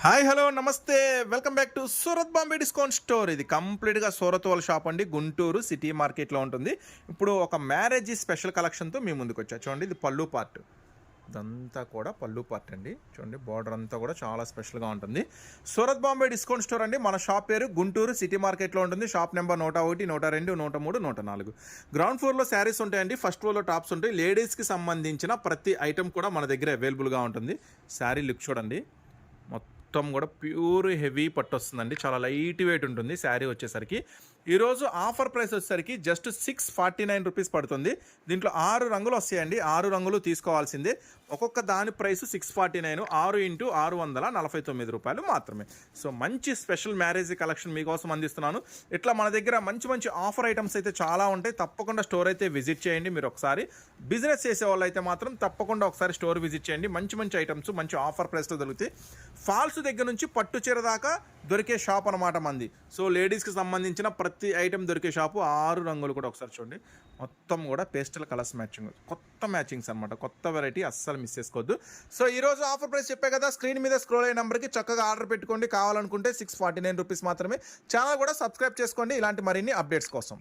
Hi hello నమస్తే welcome back to Surat Bombay discount store. ఇది కంప్లీట్గా సూరత్ వాళ్ళ షాప్ అండి, గుంటూరు సిటీ మార్కెట్లో ఉంటుంది. ఇప్పుడు ఒక మ్యారేజ్ స్పెషల్ కలెక్షన్తో మీ ముందుకు వచ్చా. చూడండి, ఇది పళ్ళు పార్ట్, ఇదంతా కూడా పళ్ళు పార్ట్ అండి. చూడండి, బార్డర్ అంతా కూడా చాలా స్పెషల్గా ఉంటుంది. సూరత్ బాంబే డిస్కౌంట్ స్టోర్ అండి. మన షాప్ పేరు గుంటూరు సిటీ మార్కెట్లో ఉంటుంది. Shop number 101, 102, 103, 104. గ్రౌండ్ ఫ్లోర్లో శారీస్ ఉంటాయండి, ఫస్ట్ ఫ్లోర్లో టాప్స్ ఉంటాయి. లేడీస్కి సంబంధించిన ప్రతి ఐటమ్ కూడా మన దగ్గర అవైలబుల్గా ఉంటుంది. శారీ లుక్ చూడండి, మొత్తం కూడా ప్యూర్ హెవీ పట్టు వస్తుందండి, చాలా లైట్ వెయిట్ ఉంటుంది శారీ వచ్చేసరికి. ఈరోజు ఆఫర్ ప్రైస్ వచ్చేసరికి జస్ట్ 649 రూపీస్ పడుతుంది. దీంట్లో 6 రంగులు వస్తాయండి, 6 రంగులు తీసుకోవాల్సిందే. ఒక్కొక్క దాని ప్రైస్ 649, 6 ఇంటూ 649 రూపాయలు మాత్రమే. సో మంచి స్పెషల్ మ్యారేజ్ కలెక్షన్ మీకోసం అందిస్తున్నాను. ఇట్లా మన దగ్గర మంచి మంచి ఆఫర్ ఐటమ్స్ అయితే చాలా ఉంటాయి. తప్పకుండా స్టోర్ అయితే విజిట్ చేయండి. మీరు ఒకసారి బిజినెస్ చేసే వాళ్ళు అయితే మాత్రం తప్పకుండా ఒకసారి స్టోర్ విజిట్ చేయండి. మంచి మంచి ఐటమ్స్ మంచి ఆఫర్ ప్రైస్లో దొరుకుతాయి. ఫాల్స్ దగ్గర నుంచి పట్టు చీర దాకా దొరికే షాప్ అనమాట మంది. సో లేడీస్కి సంబంధించిన ప్రతి ఐటెం దొరికే షాపు. 6 రంగులు కూడా ఒకసారి చూడండి, మొత్తం కూడా పేస్టల్ కలర్స్ మ్యాచింగ్, కొత్త మ్యాచింగ్స్ అనమాట, కొత్త వెరైటీ, అస్సలు మిస్ చేసుకోవద్దు. సో ఈరోజు ఆఫర్ ప్రైస్ చెప్పే కదా, స్క్రీన్ మీద స్క్రోల్ అయ్యే నెంబర్కి చక్కగా ఆర్డర్ పెట్టుకోండి. కావాలనుకుంటే 649 రూపీస్ మాత్రమే. ఛానల్ కూడా సబ్స్క్రైబ్ చేసుకోండి ఇలాంటి మరిన్ని అప్డేట్స్ కోసం.